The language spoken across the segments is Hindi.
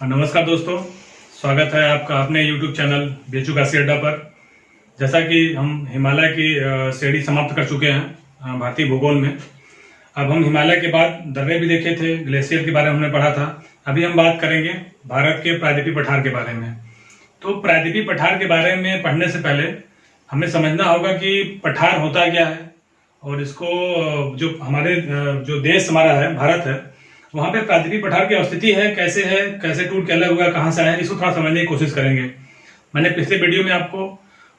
नमस्कार दोस्तों, स्वागत है आपका अपने YouTube चैनल बेचू काशी अड्डा पर। जैसा कि हम हिमालय की श्रेणी समाप्त कर चुके हैं भारतीय भूगोल में। अब हम हिमालय के बाद दर्रे भी देखे थे, ग्लेशियर के बारे में हमने पढ़ा था। अभी हम बात करेंगे भारत के प्रायद्वीपीय पठार के बारे में। तो प्रायद्वीपीय पठार के बारे में पढ़ने से पहले हमें समझना होगा कि पठार होता क्या है और इसको जो हमारे जो देश हमारा है, भारत है, वहां पे प्रायद्वीपीय पठार की स्थिति है, कैसे टूट के अलग हुआ, कहां से आया, इसको थोड़ा समझने की कोशिश करेंगे। मैंने पिछले वीडियो में आपको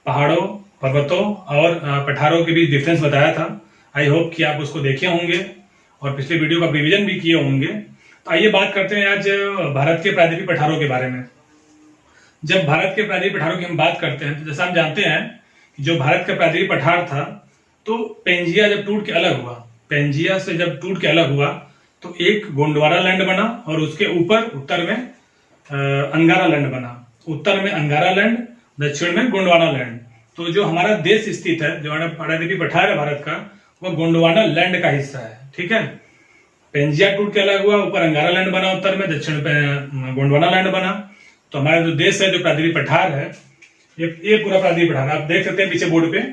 पहाड़ों, पर्वतों और पठारों के बीच डिफरेंस बताया था। आई होप कि आप उसको देखे होंगे और पिछले वीडियो का रिवीजन भी किए होंगे। तो आइए बात करते हैं आज भारत के प्रायद्वीपीय पठारों के बारे में। जब भारत के प्रायद्वीपीय पठारों की हम बात करते हैं तो जैसा हम जानते हैं कि जो भारत का प्रायद्वीपीय पठार था, तो पेंजिया जब टूट के अलग हुआ, पेंजिया से जब टूट के अलग हुआ तो एक गोंडवाना लैंड बना और उसके ऊपर उत्तर में अंगारा लैंड बना। उत्तर में अंगारा लैंड, दक्षिण में गोंडवाना लैंड। तो जो हमारा देश स्थित है, जो हमारा प्रायद्वीपीय पठार है भारत का, वह गोंडवाना लैंड का हिस्सा है। ठीक है, पेंजिया टूट के अलग हुआ, ऊपर अंगारा लैंड बना, उत्तर में, दक्षिण पे गोंडवाना लैंड बना। तो हमारा जो देश है, जो प्रायद्वीपीय पठार है, ये पूरा प्रायद्वीपीय पठार आप देख सकते हैं पीछे बोर्ड पे,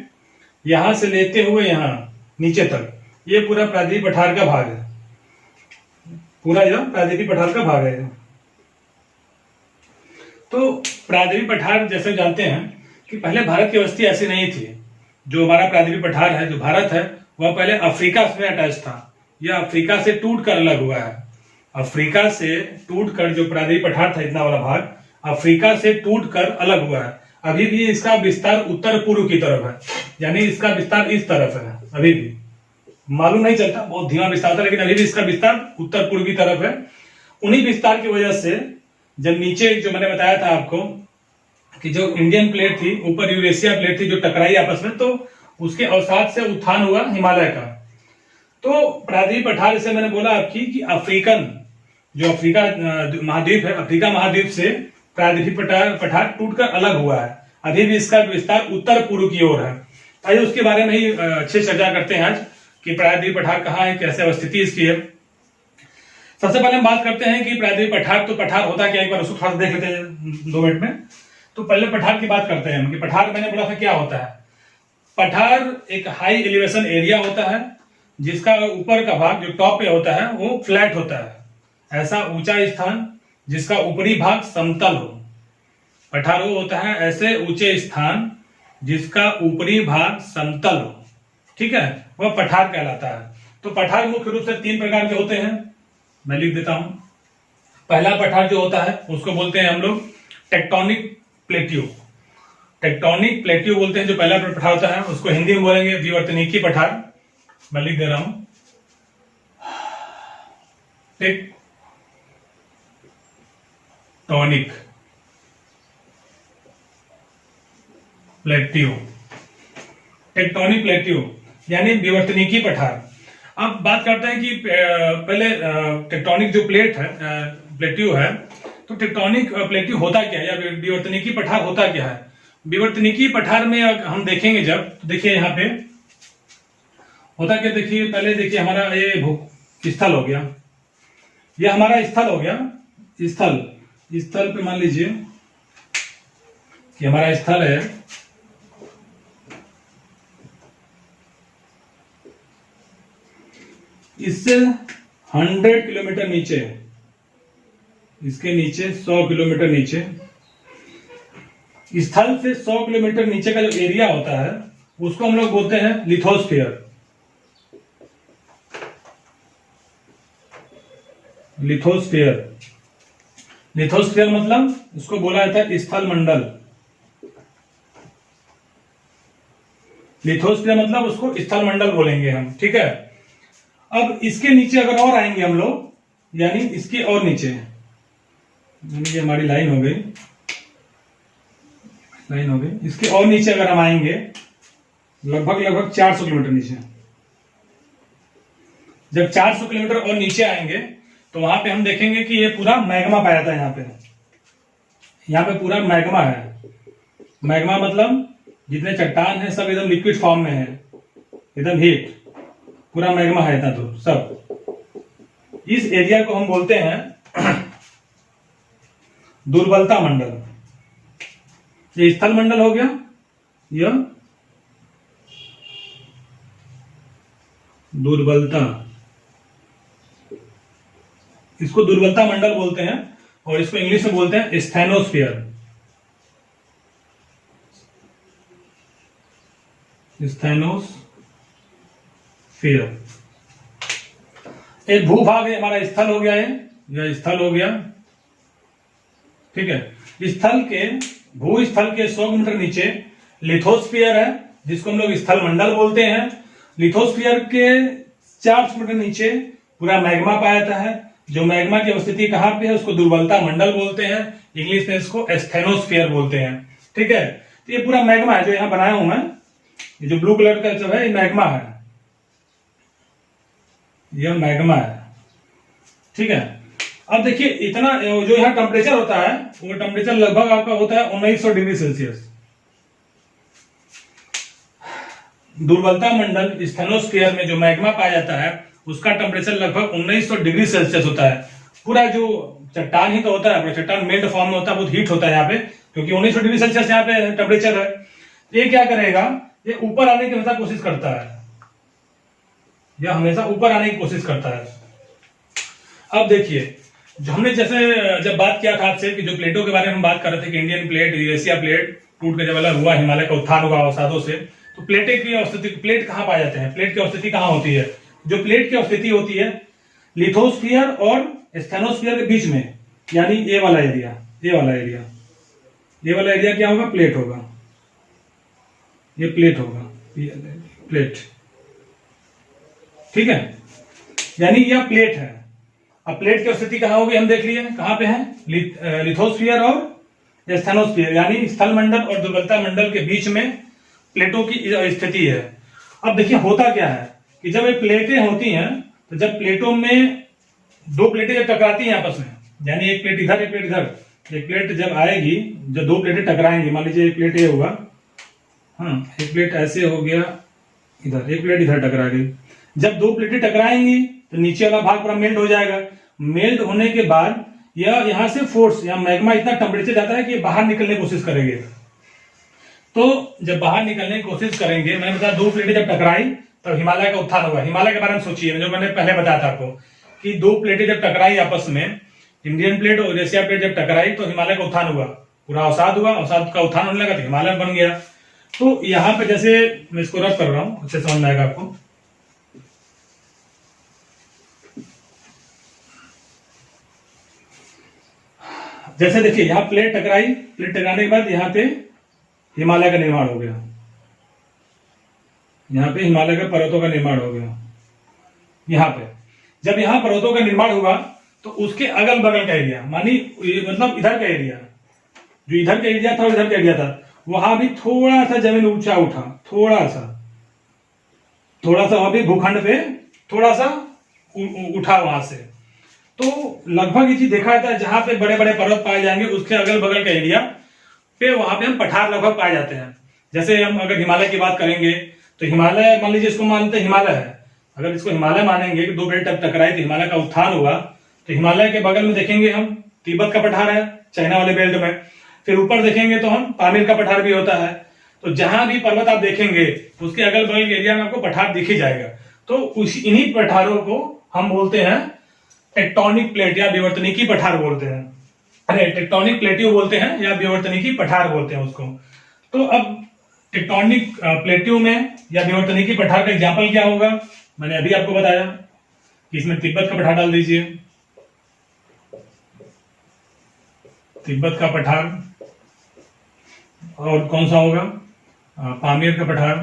यहां से लेते हुए यहां नीचे तक ये पूरा प्रायद्वीपीय पठार का भाग है। पूरा यह प्रायद्वीपीय पठार का भाग है। तो प्रायद्वीपीय पठार जैसे जानते हैं कि पहले भारत की स्थिति ऐसी नहीं थी। जो हमारा प्रायद्वीपीय पठार है, जो भारत है, वह पहले अफ्रीका से अटैच था। यह अफ्रीका से टूट कर अलग हुआ है। अफ्रीका से टूट कर जो प्रायद्वीपीय पठार था, इतना वाला भाग अफ्रीका से टूट कर अलग हुआ है। अभी भी इसका विस्तार उत्तर पूर्व की तरफ है, यानी इसका विस्तार इस तरफ है। अभी भी मालूम नहीं चलता, बहुत धीमा विस्तार था, लेकिन अभी भी इसका विस्तार उत्तर पूर्व की तरफ है। उन्हीं विस्तार की वजह से जब नीचे जो मैंने बताया था आपको कि जो इंडियन प्लेट थी, ऊपर यूरेशिया प्लेट थी, जो टकराई आपस में, तो उसके अवसाद से उत्थान हुआ हिमालय का। तो प्रायद्वीपीय पठार से मैंने बोला आपकी कि अफ्रीकन जो अफ्रीका महाद्वीप है, अफ्रीका महाद्वीप से प्रायद्वीपीय पठार टूटकर अलग हुआ है। अभी भी इसका विस्तार उत्तर पूर्व की ओर है। आइए उसके बारे में ही अच्छे चर्चा करते हैं आज कि प्रायद्वीपीय पठार कहाँ है, कैसे अवस्थिति इसकी है। सबसे पहले हम बात करते हैं कि प्रायद्वीपीय पठार, तो पठार होता क्या, एक बार उसको थोड़ा देख लेते हैं 2 मिनट में। तो पहले पठार की बात करते हैं कि पठार मैंने बोला था क्या होता है। पठार एक हाई एलिवेशन एरिया होता है जिसका ऊपर का भाग जो टॉप पे होता है वो फ्लैट होता है। ऐसा ऊंचा स्थान जिसका ऊपरी भाग समतल हो। पठार वो होता है ऐसे ऊंचे स्थान जिसका ऊपरी भाग समतल हो। ठीक है, वह पठार कहलाता है। तो पठार मुख्य रूप से 3 प्रकार के होते हैं, मैं लिख देता हूं। पहला पठार जो होता है उसको बोलते हैं हम लोग टेक्टोनिक प्लेट्यू। टेक्टोनिक प्लेट्यू बोलते हैं जो पहला पठार होता है, उसको हिंदी में बोलेंगे विवर्तनिकी पठार। मैं लिख दे रहा हूं, टेक्टोनिक प्लेट्यू, टेक्टोनिक प्लेट्यू यानी विवर्तनिकी पठार। अब बात करते हैं कि पहले टेक्टोनिक जो प्लेट्यू है, तो टेक्टोनिक प्लेट्यू होता क्या है या विवर्तनिकी पठार होता क्या है। विवर्तनिकी पठार में हम देखेंगे जब, तो देखिए यहाँ पे होता क्या, देखिए पहले देखिए हमारा ये स्थल हो गया, ये हमारा स्थल हो गया। स्थल पे मान लीजिए कि हमारा स्थल है, इससे 100 किलोमीटर नीचे, इसके नीचे 100 किलोमीटर नीचे, स्थल से 100 किलोमीटर नीचे का जो एरिया होता है उसको हम लोग बोलते हैं लिथोस्फीयर। लिथोस्फीयर मतलब उसको बोला जाता है स्थल मंडल। लिथोस्फीयर मतलब उसको स्थल मंडल बोलेंगे हम। ठीक है, अब इसके नीचे अगर और आएंगे हम लोग, यानी इसके और नीचे, यानी ये हमारी लाइन हो गई, इसके और नीचे अगर हम आएंगे लगभग 400 किलोमीटर नीचे, जब 400 किलोमीटर और नीचे आएंगे तो वहां पे हम देखेंगे कि ये पूरा मैग्मा पाया था। यहाँ पे पूरा मैग्मा है। मैग्मा मतलब जितने चट्टान है सब एकदम लिक्विड फॉर्म में है, एकदम हीट, पूरा मैग्मा है इतना दूर सब। इस एरिया को हम बोलते हैं दुर्बलता मंडल, ये स्थल मंडल हो गया, यह दुर्बलता, इसको दुर्बलता मंडल बोलते हैं और इसको इंग्लिश में बोलते हैं स्थैनोस्फीयर। स्थैनोस्फीयर एक भूभाग है, हमारा स्थल हो गया है, यह स्थल हो गया, ठीक है। स्थल के भूस्थल के 100 मीटर नीचे लिथोस्फीयर है, जिसको हम लोग स्थल मंडल बोलते हैं। लिथोस्फीयर के 400 मीटर नीचे पूरा मैग्मा पाया जाता है। जो मैग्मा की अवस्थिति कहां पे है उसको दुर्बलता मंडल बोलते हैं, इंग्लिश में इसको स्थैनोस्फीयर बोलते हैं, ठीक है। तो ये पूरा मैग्मा है जो यहां बनाया हूं मैं, ये जो ब्लू कलर का जो है ये मैग्मा है, यह मैग्मा है, ठीक है। अब देखिए इतना जो यहाँ टेम्परेचर होता है वो टेम्परेचर लगभग आपका होता है 1900 डिग्री सेल्सियस। दुर्बलता मंडल स्थैनोस्फीयर में जो मैग्मा पाया जाता है उसका टेम्परेचर लगभग 1900 डिग्री सेल्सियस होता है। पूरा जो चट्टान ही तो होता है, चट्टान मेल्ट फॉर्म में होता है, बहुत हीट होता है यहाँ पे, क्योंकि 1900 डिग्री सेल्सियस यहाँ पे टेम्परेचर है। ये क्या करेगा, ये ऊपर आने की हमेशा कोशिश करता है, यह हमेशा ऊपर आने की कोशिश करता है। अब देखिए जो हमने जैसे जब बात किया था आपसे कि जो प्लेटों के बारे में हम बात कर रहे थे कि इंडियन प्लेट, यूरेशिया प्लेट टूट के जब अलग हुआ, हिमालय का उत्थान हुआ अवसादों से, तो प्लेटे की अवस्थिति, प्लेट कहाँ पाए जाते हैं, प्लेट की अवस्थिति कहाँ होती है? जो प्लेट की अवस्थिति होती है लिथोस्फीयर और स्थैनोस्फीयर के बीच में, यानी ये वाला एरिया, ये वाला एरिया, ये वाला एरिया क्या होगा, प्लेट होगा, ये प्लेट होगा, प्लेट, ठीक है, यानी यह प्लेट है। अब प्लेट की स्थिति कहां होगी हम देख लिए, कहां पे है, लिथोस्फीयर और स्थैनोस्फीयर, यानी स्थल मंडल और दुर्बलता मंडल के बीच में प्लेटों की स्थिति है। अब देखिए होता क्या है कि जब ये प्लेटें होती हैं तो जब प्लेटों में दो प्लेटें जब टकराती हैं आपस में, यानी एक प्लेट इधर एक प्लेट इधर, एक प्लेट जब आएगी, जब दो प्लेटें टकराएंगी, मान लीजिए एक प्लेट ये होगा, हाँ एक प्लेट ऐसे हो गया इधर, एक प्लेट इधर टकरा गई, जब दो प्लेटें टकराएंगी तो नीचे वाला भाग पूरा मेल्ट हो जाएगा। मेल्ट होने के बाद यह यहां से फोर्स, या मैग्मा इतना टेम्परेचर जाता है कि बाहर निकलने की कोशिश करेंगे। तो जब बाहर निकलने की कोशिश करेंगे, मैंने बताया दो प्लेटें जब टकराई तब हिमालय का उत्थान हुआ। हिमालय के बारे में सोचिए, जो मैंने पहले बताया था आपको कि दो प्लेटें जब टकराई आपस में, इंडियन प्लेट और यूरेशिया प्लेट जब टकराई तो हिमालय का उत्थान हुआ, पूरा अवसाद हुआ, अवसाद का उत्थान होने लगा तो हिमालय बन गया। तो यहाँ पे जैसे मैं इसको रब कर रहा हूं, अच्छे समझ में आएगा आपको। जैसे देखिए यहाँ प्लेट टकराई, प्लेट टकराने के बाद यहाँ पे हिमालय का निर्माण हो गया, यहाँ पे हिमालय के पर्वतों का निर्माण हो गया। यहाँ पे जब यहाँ पर्वतों का निर्माण हुआ तो उसके अगल बगल का एरिया, मानी मतलब इधर का एरिया, जो इधर का एरिया था और इधर का एरिया था, वहां भी थोड़ा सा जमीन ऊंचा उठा, थोड़ा सा वहां भी भूखंड पे थोड़ा सा उठा वहां से। तो लगभग ये चीज देखा जाता है, जहां पे बड़े बड़े पर्वत पाए जाएंगे उसके अगल बगल का एरिया पे वहां पे हम पठार लगभग पाए जाते हैं। जैसे हम अगर हिमालय की बात करेंगे तो हिमालय, मान लीजिए इसको मानते हैं हिमालय है, अगर इसको हिमालय मानेंगे कि दो बेल्ट टकराई तो हिमालय का उत्थान हुआ, तो हिमालय के बगल में देखेंगे हम तिब्बत का पठार है चाइना वाले बेल्ट में, फिर ऊपर देखेंगे तो हम पामीर का पठार भी होता है। तो जहां भी पर्वत आप देखेंगे उसके अगल बगल के एरिया में आपको पठार दिख ही जाएगा। तो इन्हीं पठारों को हम बोलते हैं टेक्टोनिक प्लेट या विवर्तनिकी पठार बोलते हैं, अरे टेक्टोनिक प्लेट्यू बोलते हैं या विवर्तनिकी पठार बोलते हैं उसको। तो अब टेक्टोनिक प्लेट्यू में या विवर्तनिकी पठार का एग्जाम्पल क्या होगा, मैंने अभी आपको बताया कि इसमें तिब्बत का पठार डाल दीजिए, तिब्बत का पठार, और कौन सा होगा, पामीर का पठार,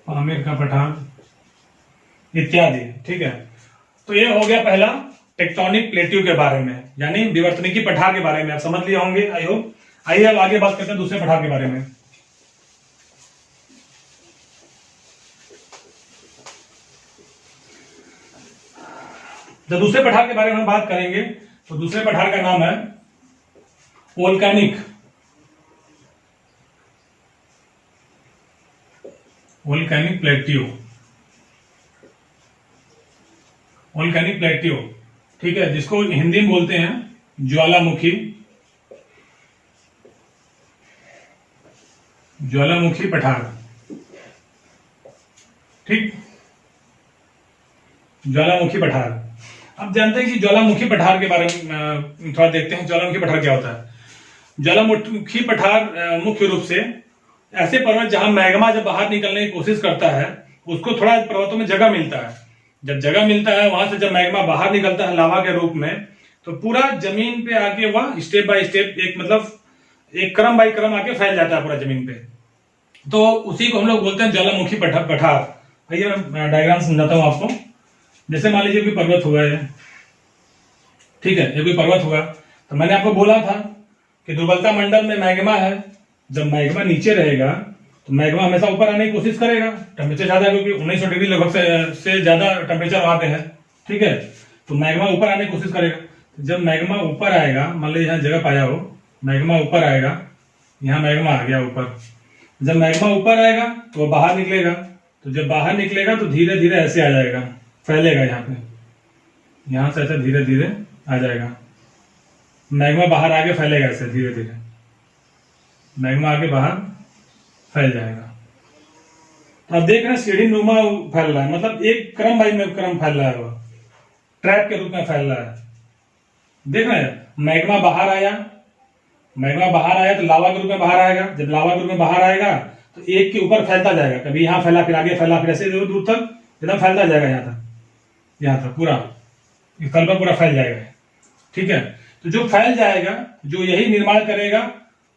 पामीर का पठार इत्यादि, ठीक है। तो ये हो गया पहला टेक्टोनिक प्लेट्यू के बारे में, यानी विवर्तनिकी पठार के बारे में आप समझ लिए होंगे आई होप। आइए अब आगे बात करते हैं दूसरे पठार के बारे में। जब दूसरे पठार के बारे में हम बात करेंगे तो दूसरे पठार का नाम है volcanic, volcanic plateau, volcanic plateau, ठीक है, जिसको हिंदी में बोलते हैं ज्वालामुखी, ज्वालामुखी पठार। ठीक, ज्वालामुखी पठार। अब जानते हैं कि ज्वालामुखी पठार के बारे में थोड़ा देखते हैं, ज्वालामुखी पठार क्या होता है। ज्वालामुखी पठार मुख्य रूप से ऐसे पर्वत जहां मैग्मा जब बाहर निकलने की कोशिश करता है, उसको थोड़ा पर्वतों में जगह मिलता है। जब जगह मिलता है वहां से जब मैग्मा बाहर निकलता है लावा के रूप में, तो पूरा जमीन पे आके वह स्टेप बाय स्टेप एक मतलब एक क्रम बाय क्रम आके फैल जाता है पूरा जमीन पे। तो उसी को हम लोग बोलते हैं ज्वालामुखी पठार। आइए मैं डायग्राम समझाता हूं आपको। जैसे मान लीजिए कोई पर्वत हुआ है, ठीक है, ये कोई पर्वत हुआ, तो मैंने आपको बोला था कि दुर्बलता मंडल में मैग्मा है। जब मैग्मा नीचे रहेगा तो मैग्मा हमेशा ऊपर आने की कोशिश करेगा, टेम्परेचर ज्यादा, क्योंकि 1900 डिग्री लगभग से ज्यादा टेम्परेचर वहां पे है। ठीक है, तो मैग्मा ऊपर आने की कोशिश करेगा। तो जब मैग्मा ऊपर आएगा, मान लीजिए यहाँ जगह पाया हो, मैग्मा ऊपर आएगा, यहाँ मैग्मा आ गया ऊपर। जब मैग्मा ऊपर आएगा तो वो बाहर निकलेगा, तो जब बाहर निकलेगा तो धीरे धीरे ऐसे आ जाएगा, फैलेगा यहाँ पे, यहां से ऐसे धीरे धीरे आ जाएगा। मैग्मा बाहर आके फैलेगा ऐसे धीरे धीरे, मैग्मा आके बाहर फैल जाएगा। तो आप देख रहे हैं सीढ़ी नुमा फैल रहा है, मतलब एक क्रम बाई में क्रम फैल रहा है, वो ट्रैप के रूप में फैल रहा है। देख रहे हैं, मैग्मा बाहर आया, मैग्मा बाहर आया तो लावा के रूप में बाहर आएगा। जब लावा के रूप में बाहर आएगा तो एक के ऊपर फैलता जाएगा, कभी यहाँ फैला, फिर आगे फैला, फिर ऐसे दूर दूर तक एकदम फैलता जाएगा, यहाँ तक पूरा तल पर पूरा फैल जाएगा। ठीक है, तो जो फैल जाएगा, जो यही निर्माण करेगा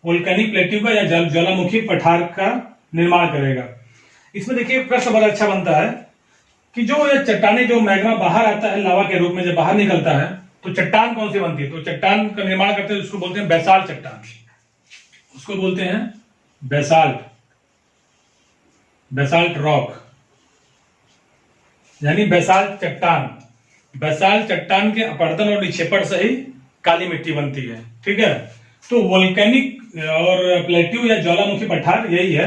वोल्केनिक प्लेट्यू का या ज्वालामुखी पठार का निर्माण करेगा। इसमें देखिए प्रश्न बड़ा अच्छा बनता है कि जो ये चट्टाने, जो मैग्मा बाहर आता है लावा के रूप में, जब बाहर निकलता है तो चट्टान कौन सी बनती है? तो चट्टान का निर्माण करते हैं, उसको बोलते हैं बेसाल्ट चट्टान, उसको बोलते हैं बेसाल्ट, बेसाल्ट रॉक, यानी बेसाल्ट चट्टान। बेसाल्ट चट्टान के अपरदन और निक्षेपण से ही काली मिट्टी बनती है। ठीक है, तो वोल्केनिक और प्लेट्यू या ज्वालामुखी पठार यही है।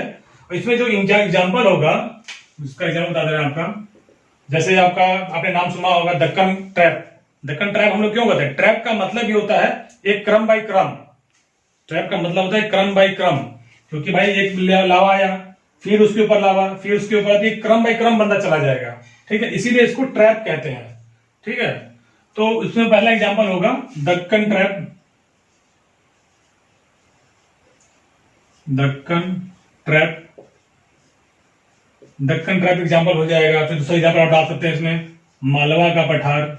इसमें जो एग्जाम्पल होगा, उसका एग्जाम्पल बता दे रहे हैं आपका। जैसे आपका आपने नाम सुना होगा दक्कन ट्रैप। दक्कन ट्रैप हम लोग क्यों कहते हैं? ट्रैप का मतलब ये होता है एक क्रम बाई क्रम, ट्रैप का मतलब होता है क्रम बाई क्रम, क्योंकि भाई एक लावा आया, फिर उसके ऊपर लावा, फिर उसके ऊपर एक क्रम बाई क्रम बनता चला जाएगा। ठीक है, इसीलिए इसको ट्रैप कहते हैं। ठीक है, तो इसमें पहला एग्जांपल होगा Deccan trap, Deccan trap, Deccan trap example हो जाएगा। फिर दूसरा एग्जांपल आप डाल सकते हैं इसमें मालवा का पठार,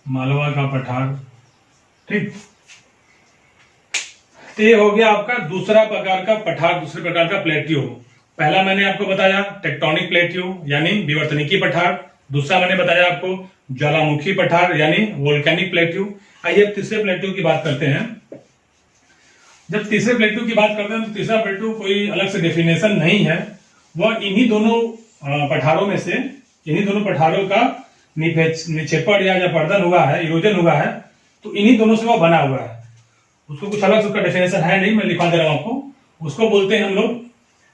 मालवा का पठार। ठीक, तो ये हो गया आपका दूसरा प्रकार का पठार, दूसरे प्रकार का प्लेट्यू। पहला मैंने आपको बताया टेक्टोनिक प्लेट्यू यानी विवर्तनिकी पठार, दूसरा मैंने बताया आपको ज्वालामुखी पठार यानी वोल्केनिक प्लेट्यू। आइए तीसरे प्लेट्यू की बात करते हैं। जब तीसरे प्लेट्यू की बात करते हैं तो तीसरा प्लेट्यू कोई अलग से डेफिनेशन नहीं है, वह इन्हीं दोनों पठारों में से, इन्हीं दोनों पठारों का निक्षेपण या अपरदन हुआ है, इरोजन हुआ है, तो इन्हीं दोनों से वह बना हुआ है। उसको कुछ अलग से उसका डेफिनेशन है नहीं, मैं लिखवा दे रहा हूं आपको। उसको बोलते हैं हम लोग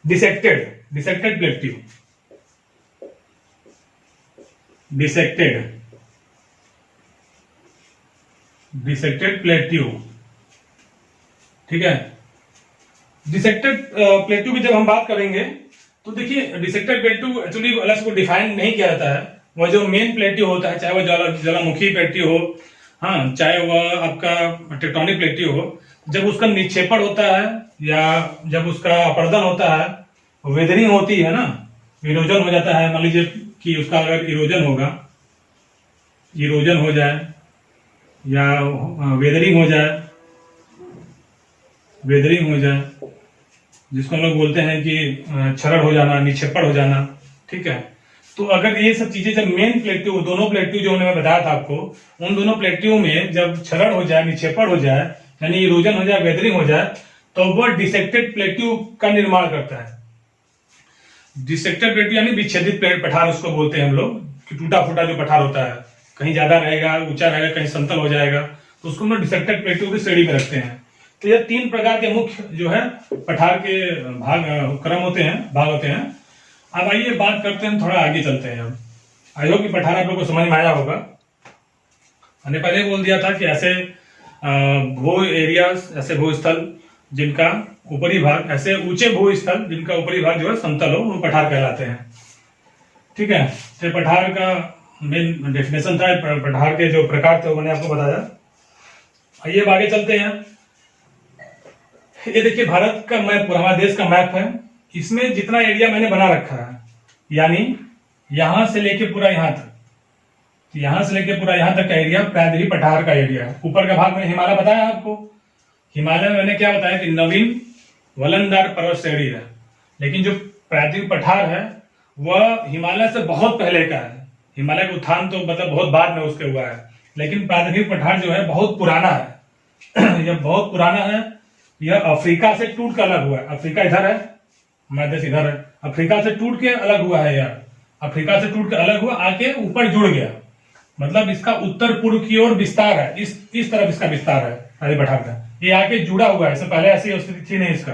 dissected, dissected plateau, dissected, dissected plateau. ठीक है, डिसेक्टेड प्लेट्यू की जब हम बात करेंगे तो देखिए डिसेक्टेड प्लेट्यू एक्चुअली अलग से डिफाइन नहीं किया जाता है। वह जो मेन प्लेट्यू होता है, चाहे वह ज्वालामुखी प्लेट्यू हो, हाँ, चाहे वह आपका टेक्टोनिक प्लेट्यू हो, जब उसका निक्षेपण होता है या जब उसका अपरदन होता है, वेदरिंग होती है ना, इरोजन हो जाता है। मान लीजिए कि उसका अगर इरोजन होगा, इरोजन हो जाए या वेदरिंग हो जाए, वेदरिंग हो जाए, जिसको हम लोग बोलते हैं कि क्षरण हो जाना, निक्षेपण हो जाना। ठीक है, तो अगर ये सब चीजें जब मेन प्लेट्यू, दोनों प्लेट्यू जो मैं बताया था आपको, उन दोनों प्लेट्यू में जब क्षरण हो जाए, निक्षेपण हो जाए, यानी इरोजन हो जाए, वेदरिंग हो जाए, तो वह डिसेक्टेड प्लेट्यू का निर्माण करता है। डिसेक्टेड प्लेट्यू यानी विच्छेदित पठार उसको बोलते हैं हम लोग, कि टूटा फूटा जो पठार होता है, कहीं ज्यादा रहेगा, ऊंचा रहेगा, कहीं समतल हो जाएगा, तो उसको हम लोग डिसेक्टेड प्लेट्यू की श्रेणी में रखते हैं। तो ये तीन प्रकार के मुख्य जो है पठार के भाग क्रम होते हैं, भाग होते हैं। अब आइए बात करते हैं, थोड़ा आगे चलते हैं। अब आई होप कि पठार आप लोग को समझ में आया होगा। मैंने पहले बोल दिया था कि ऐसे भू एरियाज, ऐसे भूस्थल जिनका ऊपरी भाग, ऐसे ऊंचे भूस्थल जिनका ऊपरी भाग जो है समतल हो, वो पठार कहलाते हैं। ठीक है, तो पठार का मेन डेफिनेशन था, पठार के जो प्रकार थे वो मैंने आपको बताया। आइए अब आगे चलते हैं। ये देखिए भारत का मैप, हमारे देश का मैप है। इसमें जितना एरिया मैंने बना रखा है, यानी यहां से लेके पूरा यहां तक, यहां से लेके पूरा यहां तक का एरिया प्रायद्वीप पठार का एरिया है। ऊपर का भाग में हिमालय बताया आपको। हिमालय में मैंने क्या बताया कि नवीन वलनदार पर्वत श्रेणी है, लेकिन जो प्रायद्वीप पठार है वह हिमालय से बहुत पहले का है। हिमालय का उत्थान तो मतलब बहुत बाद में उसके हुआ है, लेकिन प्रायद्वीप पठार जो है बहुत पुराना है। यह बहुत पुराना है। यह अफ्रीका से टूट कर अलग हुआ है। अफ्रीका इधर है, हमारा देश इधर है। अफ्रीका से टूट के अलग हुआ है यार, अफ्रीका से टूट के अलग हुआ, आके ऊपर जुड़ गया। मतलब इसका उत्तर पूर्व की ओर विस्तार है, इस तरफ इसका विस्तार है प्रायद्वीप पठार का। ये आके जुड़ा हुआ है, इससे पहले ऐसी स्थिति थी नहीं इसका।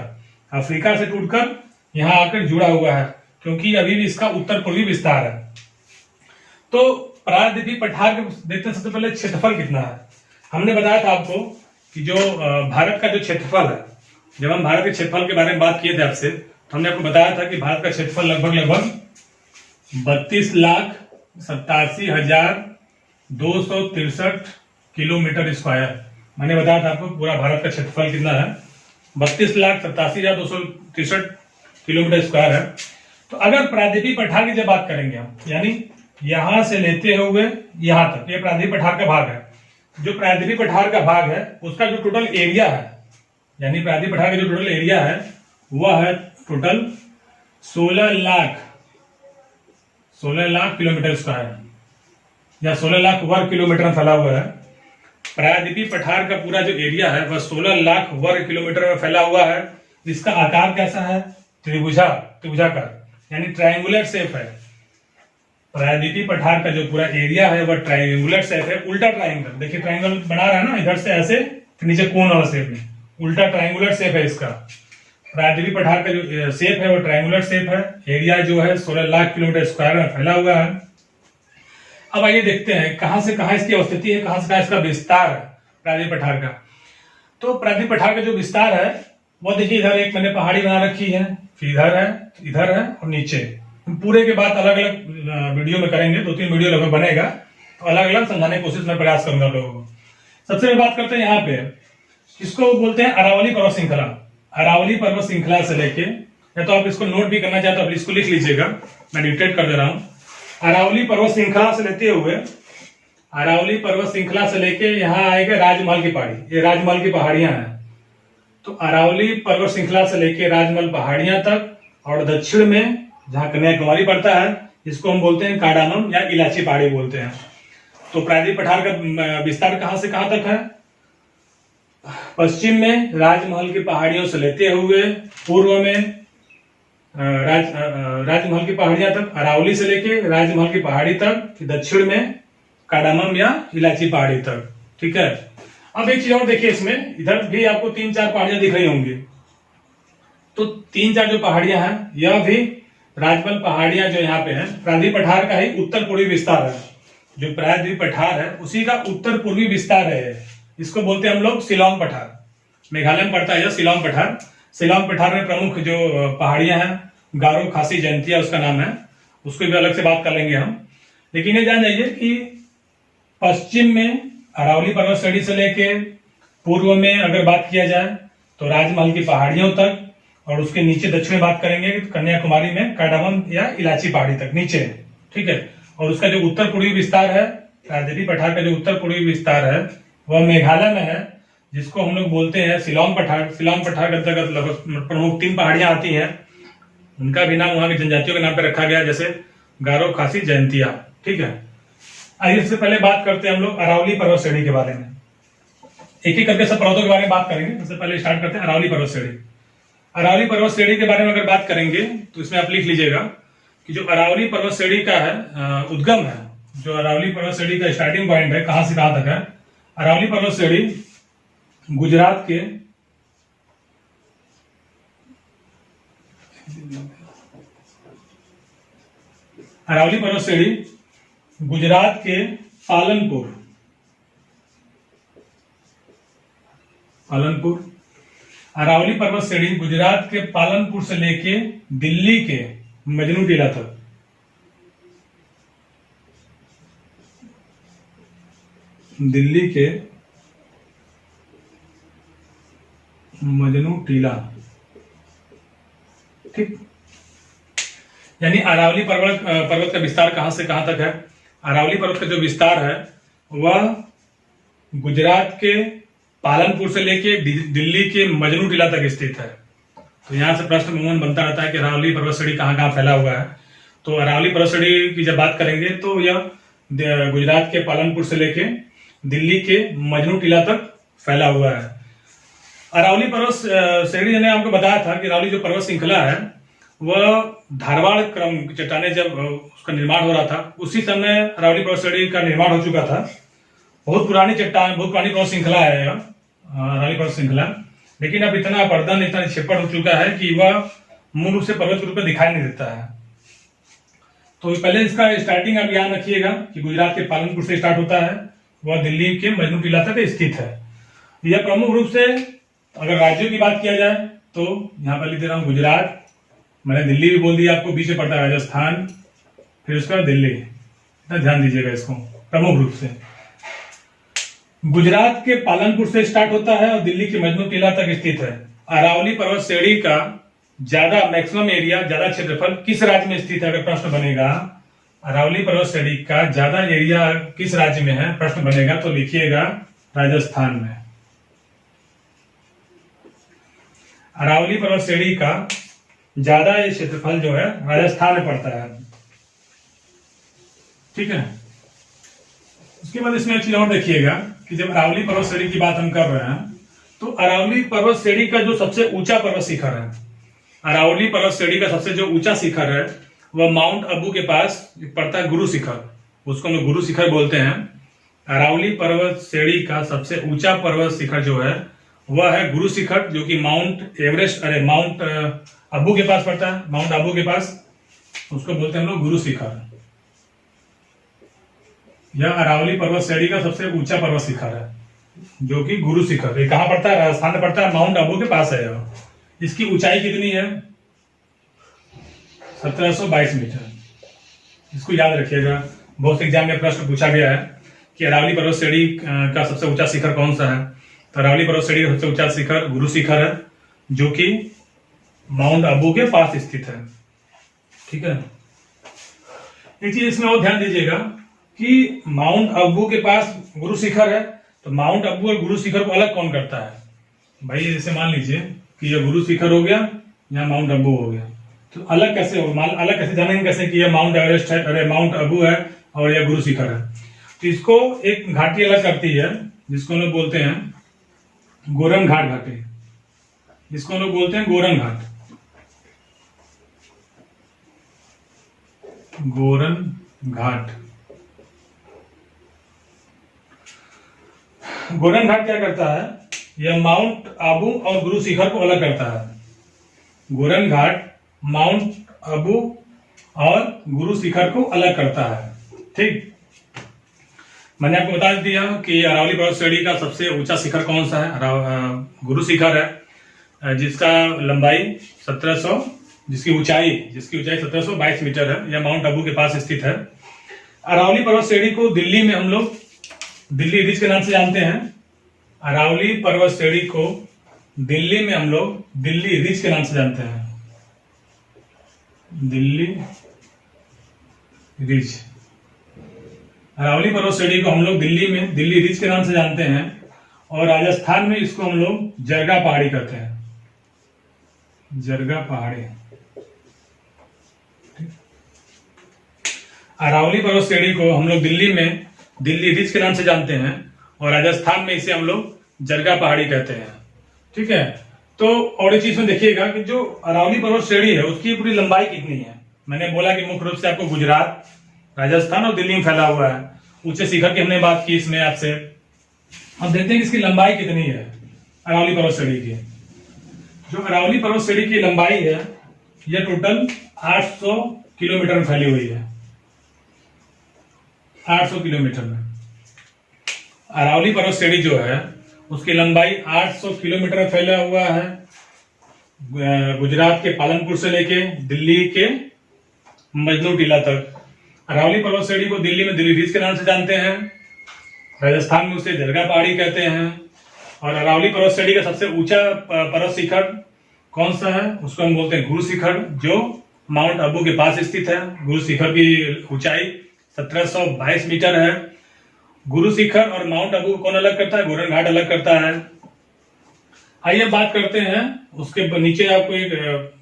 अफ्रीका से टूटकर यहाँ आकर जुड़ा हुआ है, क्योंकि अभी भी इसका उत्तर पूर्वी विस्तार है। तो प्रायद्वीप पठार के देखते हैं सबसे पहले क्षेत्रफल कितना है। हमने बताया था आपको कि जो भारत का जो क्षेत्रफल है, जब हम भारत के क्षेत्रफल के बारे में बात किए थे आपसे, तो हमने आपको बताया था कि भारत का क्षेत्रफल लगभग 32,87,263 किलोमीटर स्क्वायर। मैंने बताया था आपको पूरा भारत का क्षेत्रफल कितना है, 32,87,263 किलोमीटर स्क्वायर है। तो अगर प्रायद्वीप पठार की जब बात करेंगे हम, यानी यहां से लेते हुए यहां तक, ये प्रायद्वीप पठार का भाग है। जो प्रायद्वीप पठार का भाग है उसका जो टोटल एरिया है, यानी प्रायद्वीप पठार का जो टोटल एरिया है वह है टोटल 16 लाख किलोमीटर स्क्वायर, या 16 लाख वर्ग किलोमीटर में फैला हुआ है। प्रायद्वीप पठार का पूरा जो एरिया है वह 16 लाख वर्ग किलोमीटर में फैला हुआ है। इसका आकार कैसा है, त्रिभुजाकार, यानी ट्रायंगुलर शेप है। प्रायद्वीप पठार का जो पूरा एरिया है वह ट्रायंगुलर शेप है, उल्टा ट्रायंगल। देखिए ट्रायंगल बना रहा है ना, इधर से ऐसे, फिर नीचे कोन वाला शेप में, उल्टा ट्रायंगुलर शेप है इसका। प्रायद्वीप पठार का जो शेप है वो ट्रायंगुलर शेप है। एरिया जो है 16 लाख किलोमीटर स्क्वायर में फैला हुआ है। अब आइए देखते हैं कहां से कहां इसकी अवस्थिति है, कहां से कहां इसका विस्तार है प्रायद्वीप पठार का। तो प्रायद्वीप पठार का जो विस्तार है वो देखिए, इधर एक मैंने पहाड़ी बना रखी है, फिर इधर है और नीचे। पूरे के बाद अलग अलग वीडियो में करेंगे, 2-3 वीडियो लगभग बनेगा, तो अलग अलग समझाने की कोशिश में प्रयास करूंगा लोगों को। सबसे पहले बात करते हैं यहाँ पे, इसको बोलते हैं अरावली पर्वत श्रृंखला। अरावली पर्वत श्रृंखला से लेके, या तो आप इसको नोट भी करना चाहते हो आप इसको लिख लीजिएगा, मैं डिक्टेट कर दे रहा हूं। अरावली पर्वत श्रृंखला से लेते हुए, अरावली पर्वत श्रृंखला से लेके यहाँ आएगा राजमहल की पहाड़ी। ये राजमहल की पहाड़ियां हैं। तो अरावली पर्वत श्रृंखला से लेके राजमहल पहाड़ियां तक, और दक्षिण में जहां कन्याकुमारी पड़ता है, इसको हम बोलते हैं कार्डानम या इलाची पहाड़ी बोलते हैं। तो प्रायद्वीप पठार का विस्तार कहां से कहां तक है, पश्चिम में राजमहल की पहाड़ियों से लेते हुए पूर्व में राजमहल की पहाड़ियां तक, अरावली से लेके राजमहल की पहाड़ी तक, दक्षिण में कार्डानम या इलाची पहाड़ी तक। ठीक है, अब एक चीज और देखिए, इसमें इधर भी आपको 3-4 पहाड़ियां दिख रही होंगी। तो 3-4 जो पहाड़ियां हैं, यह भी राजमहल पहाड़ियां जो यहाँ पे हैं, प्रायद्वीप पठार का ही उत्तर पूर्वी विस्तार है। जो प्रायद्वीप पठार है उसी का उत्तर पूर्वी विस्तार है। इसको बोलते हैं हम लोग शिलांग पठार। मेघालय में पड़ता है यह शिलांग पठार। शिलांग पठार में प्रमुख जो पहाड़ियां हैं, गारो, खासी, जयंतिया उसका नाम है, उसको भी अलग से बात कर लेंगे हम। लेकिन ये जान जाइए कि पश्चिम में अरावली पर्वत श्रेणी से लेके पूर्व में अगर बात किया जाए तो राजमहल की पहाड़ियों तक, और उसके नीचे दक्षिण में बात करेंगे कन्याकुमारी में कार्डानम या इलाची पहाड़ी तक नीचे। ठीक है, और उसका जो उत्तर पूर्वी विस्तार है, प्रायद्वीप पठार का जो उत्तर पूर्वी विस्तार है वह मेघालय में है, जिसको हम लोग बोलते हैं शिलांग पठार। शिलांग पठार के अंतर्गत लगभग प्रमुख 3 पहाड़ियां आती हैं, उनका भी नाम वहां की जनजातियों के नाम पर रखा गया, जैसे गारो, खासी, जयंतिया। ठीक है, आइए इससे पहले बात करते हैं हम लोग अरावली पर्वत श्रेणी के बारे में। एक एक करके सब पर्वतों के बारे में बात करेंगे। सबसे पहले स्टार्ट करते हैं अरावली पर्वत श्रेणी। अरावली पर्वत श्रेणी के बारे में अगर बात करेंगे तो इसमें आप लिख लीजिएगा कि जो अरावली पर्वत श्रेणी का है उद्गम है, जो अरावली पर्वत श्रेणी का स्टार्टिंग पॉइंट है, कहां से कहां तक है। अरावली पर्वत श्रेणी गुजरात के अरावली पर्वत श्रेणी गुजरात के पालनपुर अरावली पर्वत श्रेणी गुजरात के पालनपुर से लेके दिल्ली के मजनू टीला तक, दिल्ली के मजनू टीला, ठीक। यानी अरावली पर्वत का विस्तार कहां से कहां तक है? अरावली पर्वत का जो विस्तार है वह गुजरात के पालनपुर से लेके दिल्ली के मजनू टीला तक स्थित है। तो यहां से प्रश्न अमूमन बनता रहता है कि अरावली पर्वत श्रेणी कहां कहां फैला हुआ है। तो अरावली पर्वत श्रेणी की जब बात करेंगे तो यह गुजरात के पालनपुर से लेके दिल्ली के मजनू टीला तक फैला हुआ है। अरावली पर्वत श्रेणी मैंने आपको बताया था कि अरावली जो पर्वत श्रृंखला है वह धारवाड़ क्रम चट्टाने जब उसका निर्माण हो रहा था उसी समय अरावली पर्वत श्रेणी का निर्माण हो चुका था। बहुत पुरानी चट्टान, बहुत पुरानी पर्वत श्रृंखला है अरावली पर्वत श्रृंखला, लेकिन अब इतना अपरदन, इतना निक्षेपण हो चुका है कि वह मूल रूप से पर्वत के रूप में दिखाई नहीं देता है। तो पहले इसका स्टार्टिंग आप ध्यान रखिएगा कि गुजरात के पालनपुर से स्टार्ट होता है, वह दिल्ली के मजनू टीला तक स्थित है। यह प्रमुख रूप से अगर राज्यों की बात किया जाए तो यहाँ पर लिख दे रहा हूं गुजरात, मैंने दिल्ली भी बोल दिया आपको, बीच में पड़ता है राजस्थान, फिर उसके बाद दिल्ली। ध्यान दीजिएगा इसको, प्रमुख रूप से गुजरात के पालनपुर से स्टार्ट होता है और दिल्ली के मजनू टीला तक स्थित है। अरावली पर्वत श्रेणी का ज्यादा मैक्सिमम एरिया, ज्यादा क्षेत्रफल किस राज्य में स्थित है? अगर प्रश्न बनेगा अरावली पर्वत श्रेणी का ज्यादा एरिया किस राज्य में है, प्रश्न बनेगा तो लिखिएगा राजस्थान में। अरावली पर्वत श्रेणी का ज्यादा ये क्षेत्रफल जो है राजस्थान में पड़ता है, ठीक है। उसके बाद इसमें एक चीज और देखिएगा कि जब अरावली पर्वत श्रेणी की बात हम कर रहे हैं तो अरावली पर्वत श्रेणी का जो सबसे ऊंचा पर्वत शिखर है, अरावली पर्वत श्रेणी का सबसे जो ऊंचा शिखर है वह माउंट अबू के पास पड़ता है, गुरु शिखर, उसको हम लोग गुरु शिखर बोलते हैं। अरावली पर्वत श्रेणी का सबसे ऊंचा पर्वत शिखर जो है वह है गुरु शिखर, जो कि माउंट एवरेस्ट, माउंट अबू के पास पड़ता है, माउंट अबू के पास, उसको बोलते हैं हम लोग गुरु शिखर। यह अरावली पर्वत श्रेणी का सबसे ऊंचा पर्वत शिखर है जो कि गुरु शिखर, ये कहां पड़ता है? राजस्थान में पड़ता है, माउंट अबू के पास है। इसकी ऊंचाई कितनी है? 1722 मीटर। इसको याद रखिएगा, बहुत एग्जाम में प्रश्न पूछा गया है कि अरावली पर्वत श्रेणी का सबसे ऊंचा शिखर कौन सा है। तो अरावली पर्वत श्रेणी का सबसे ऊंचा शिखर गुरु शिखर है जो कि माउंट अबू के पास स्थित है, ठीक है। एक चीज इसमें और ध्यान दीजिएगा कि माउंट अबू के पास गुरु शिखर है, तो माउंट अबू और गुरु शिखर को अलग कौन करता है? भाई जैसे मान लीजिए कि यह गुरु शिखर हो गया, यहाँ माउंट अबू हो गया, तो अलग कैसे हो? अलग कैसे जानेंगे कैसे कि यह माउंट एवरेस्ट है, अरे माउंट अबू है और यह गुरु शिखर है? तो इसको एक घाटी अलग करती है जिसको हम लोग बोलते हैं गोरन घाट घाटी, जिसको हम लोग बोलते हैं गोरन घाट, गोरन घाट। गोरन घाट क्या करता है? यह माउंट आबू और गुरु शिखर को अलग करता है। गोरन घाट माउंट आबू और गुरु शिखर को अलग करता है, ठीक। मैंने आपको बता दिया कि अरावली पर्वत श्रेणी का सबसे ऊंचा शिखर कौन सा है? गुरु शिखर है, जिसका लंबाई 1700, जिसकी ऊंचाई 1722 मीटर है। यह माउंट आबू के पास स्थित है। अरावली पर्वत श्रेणी को दिल्ली में हम लोग दिल्ली रिज के नाम से जानते हैं। अरावली पर्वत श्रेणी को दिल्ली में हम लोग दिल्ली रिज के नाम से जानते हैं, दिल्ली रिज। अरावली पर्वत श्रेणी को हम लोग दिल्ली में दिल्ली रिज के नाम से जानते हैं और राजस्थान में इसको हम लोग जरगा पहाड़ी कहते हैं, जरगा पहाड़ी। अरावली पर्वत श्रेणी को हम लोग दिल्ली में दिल्ली रिज के नाम से जानते हैं और राजस्थान में इसे हम लोग जरगा पहाड़ी कहते हैं, ठीक है। तो और एक चीज में देखिएगा कि जो अरावली पर्वत श्रेणी है उसकी पूरी लंबाई कितनी है। मैंने बोला कि मुख्य रूप से आपको गुजरात, राजस्थान और दिल्ली में फैला हुआ है। ऊंचे शिखर की हमने बात की इसमें आपसे। अब देखते हैं कि इसकी लंबाई कितनी है अरावली पर्वत श्रेणी की। जो अरावली पर्वत श्रेणी की लंबाई है यह टोटल 800 किलोमीटर में फैली हुई है। 800 किलोमीटर में। अरावली पर्वत श्रेणी जो है उसकी लंबाई 800 किलोमीटर में फैला हुआ है, गुजरात के पालनपुर से लेके दिल्ली के मजनू टीला तक। अरावली पर्वत श्रेणी को दिल्ली में दिल्ली रीज के नाम से जानते हैं, राजस्थान में उसे जरगा पहाड़ी कहते हैं। और अरावली पर्वत श्रेणी का सबसे ऊंचा पर्वत शिखर कौन सा है, उसको हम बोलते हैं गुरु शिखर, जो माउंट अबू के पास स्थित है। गुरु शिखर की ऊंचाई 1722 मीटर है। गुरु शिखर और माउंट अबू कौन अलग करता है, गोरन घाट अलग करता है। आइए बात करते हैं उसके नीचे, आपको एक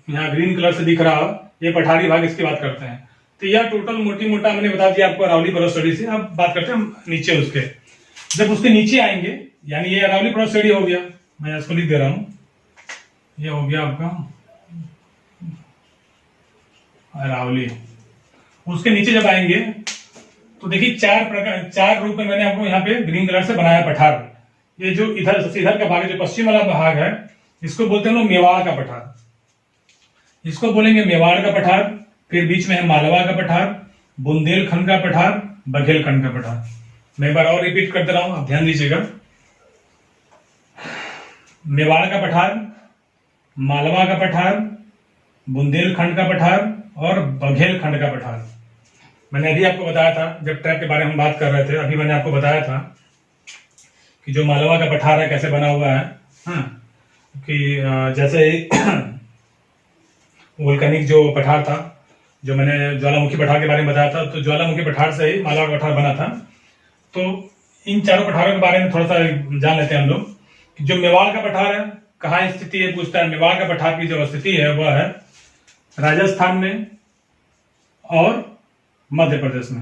यहाँ ग्रीन कलर से दिख रहा, ये पठारी भाग, इसकी बात करते हैं। तो यह टोटल मोटी मोटा मैंने बता दिया आपको अरावली पर्वत श्रेणी से। अब बात करते हैं नीचे उसके। जब उसके नीचे आएंगे, यानी ये अरावली पर्वत श्रेणी हो गया, मैं इसको लिख दे रहा हूं, ये हो गया आपका अरावली। उसके नीचे जब आएंगे तो देखिए चार रूप में मैंने आपको यहाँ पे ग्रीन कलर से बनाया पठार। ये जो इधर सबसे इधर का भाग है, जो पश्चिम वाला भाग है, इसको बोलते हैं लोग मेवाड़ का पठार, इसको बोलेंगे मेवाड़ का पठार। फिर बीच में है मालवा का पठार, बुंदेलखंड का पठार, बघेलखंड का पठार। मैं एक बार और रिपीट कर दे रहा हूं, आप ध्यान दीजिएगा। मेवाड़ का पठार, मालवा का पठार, बुंदेलखंड का पठार और बघेलखंड का पठार। मैंने अभी आपको बताया था, जब ट्रैक के बारे में हम बात कर रहे थे, अभी मैंने आपको बताया था कि जो मालवा का पठार है कैसे बना हुआ है। हाँ, कि जैसे वोल्केनिक जो पठार था, जो मैंने ज्वालामुखी पठार के बारे में बताया था, तो ज्वालामुखी पठार से ही मालवा का पठार बना था। तो इन चारों पठारों के बारे में थोड़ा सा जान लेते हैं हम लोग। जो मेवाड़ का पठार है कहाँ स्थिति है, पूछता है। मेवाड़ का पठार की जो स्थिति है वह है राजस्थान में और मध्य प्रदेश में।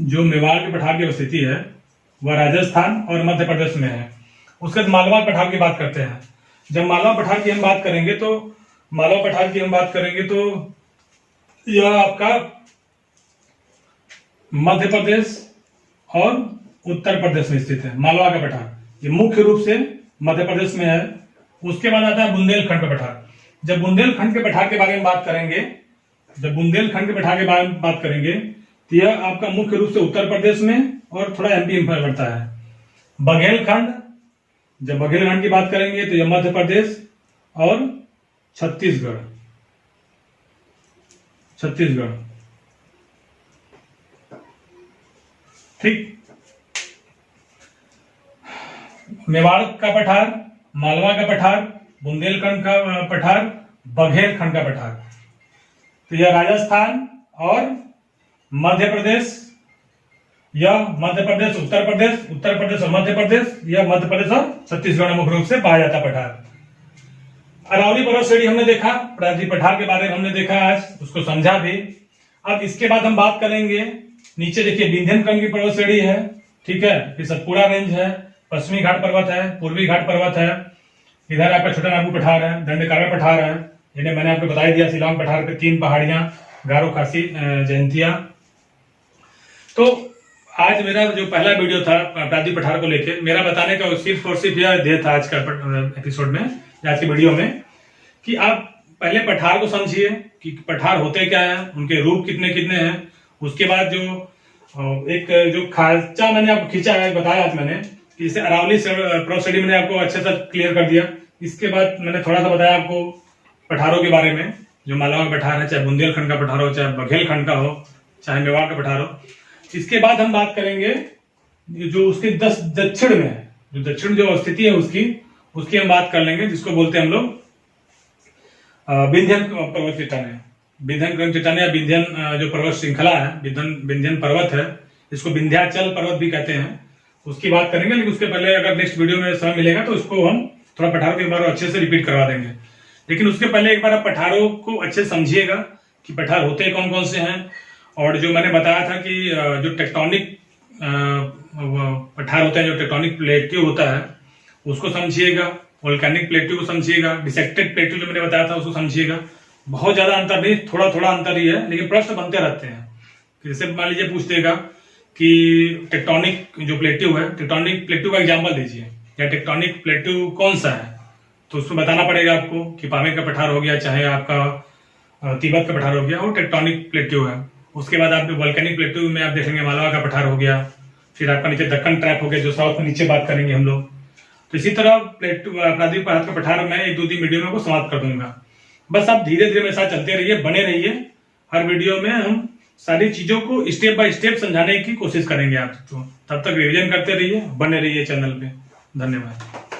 जो मेवाड़ के पठार की स्थिति है वह राजस्थान और मध्य प्रदेश में है। उसके बाद मालवा पठार की बात करते हैं। जब मालवा पठार की हम बात करेंगे तो यह आपका मध्य प्रदेश और उत्तर प्रदेश में स्थित है। मालवा का पठार ये मुख्य रूप से मध्य प्रदेश में है। उसके बाद आता है बुंदेलखंड का पठार। जब बुंदेलखंड के पठार के बारे में बात करेंगे तो यह आपका मुख्य रूप से उत्तर प्रदेश में और थोड़ा एमपी में पड़ता है। बघेलखंड, जब बघेलखंड की बात करेंगे तो यह मध्य प्रदेश और छत्तीसगढ़। ठीक, मेवाड़ का पठार, मालवा का पठार, बुंदेलखंड का पठार, बघेलखंड का पठार। तो यह राजस्थान और मध्य प्रदेश, यह मध्य प्रदेश, उत्तर प्रदेश और मध्य प्रदेश, यह मध्य प्रदेश और छत्तीसगढ़ मुख्य रूप से पाया जाता पठार। अरावली पर्वत श्रेणी हमने देखा, प्राचीन पठार के बारे में हमने देखा, आज उसको समझा भी। अब इसके बाद हम बात करेंगे, नीचे देखिए विंध्यनखंड की पर्वत श्रेणी है, ठीक है। फिर सतपुड़ा रेंज है, पश्चिमी घाट पर्वत है, पूर्वी घाट पर्वत है, इधर आपका छोटा नागपुर पठार है, दंडकारण्य पठार है, जिन्हें मैंने आपको बता दिया। शिलांग पठार पे 3 पहाड़ियां, गारो, खासी, जयंतिया। तो आज मेरा जो पहला वीडियो था प्राचीन पठार को लेके, मेरा बताने का सिर्फ और सिर्फ यह ध्येय था आज का एपिसोड में, आज की वीडियो में, कि आप पहले पठार को समझिए कि पठार होते क्या है, उनके रूप कितने कितने हैं। उसके बाद जो खांचा मैंने आपको खींचा है, बताया आज मैंने कि इसे अरावली पर्वत श्रेणी मैंने आपको अच्छे से क्लियर कर दिया। इसके बाद मैंने थोड़ा सा बताया आपको पठारों के बारे में, जो मालवा का पठार है, चाहे बुंदेलखंड का पठार हो, चाहे बघेलखंड का हो, चाहे मेवाड़ का पठार हो। इसके बाद हम बात करेंगे जो उसके दक्षिण में है, जो दक्षिण जो स्थिति है उसकी हम बात कर लेंगे, जिसको बोलते हैं हम लोग विंध्यन पर्वत चट्टाने, विंध्यन चट्टाने या विंध्यन जो पर्वत श्रृंखला है, विंध्यन पर्वत है, इसको विंध्याचल पर्वत भी कहते हैं, उसकी बात करेंगे। लेकिन उसके पहले अगर नेक्स्ट वीडियो में समय मिलेगा तो उसको हम थोड़ा पठारों के बारे में अच्छे से रिपीट करवा देंगे। लेकिन उसके पहले एक बार आप पठारों को अच्छे से समझिएगा कि पठार होते कौन कौन से हैं। और जो मैंने बताया था कि जो टेक्टोनिक पठार होता है, जो टेक्टोनिक प्लेट्यू होता है, उसको समझिएगा। वोल्केनिक प्लेट्यू को समझिएगा। डिसेक्टेड प्लेट्यू जो मैंने बताया था उसको समझिएगा। बहुत ज्यादा अंतर नहीं, थोड़ा थोड़ा अंतर ही है, लेकिन प्रश्न बनते रहते हैं। जैसे मान लीजिए पूछ देगा कि टेक्टोनिक जो प्लेट्यू है, टेक्टोनिक प्लेट्यू का एग्जाम्पल दीजिए, या टेक्टोनिक प्लेट्यू कौन सा है, तो उसको बताना पड़ेगा आपको कि पामेर का पठार हो गया, चाहे आपका तिब्बत का पठार हो गया, वो टेक्टोनिक प्लेट्यू है। उसके बाद आप वोल्केनिक प्लेटू में आप देखेंगे मालवा का पठार हो गया, फिर आपका नीचे दक्कन ट्रैप हो गया जो साउथ में नीचे बात करेंगे हम लोग। तो इसी तरह प्लेटू प्रायद्वीप पठार का पठार मैं 1-2-3 वीडियो में को समाप्त कर दूंगा। बस आप धीरे धीरे मेरे साथ चलते रहिए, बने रहिए। हर वीडियो में हम सारी चीजों को स्टेप बाय स्टेप समझाने की कोशिश करेंगे आप। तो तब तक रिवीजन करते रहिए, बने रहिए चैनल पे। धन्यवाद।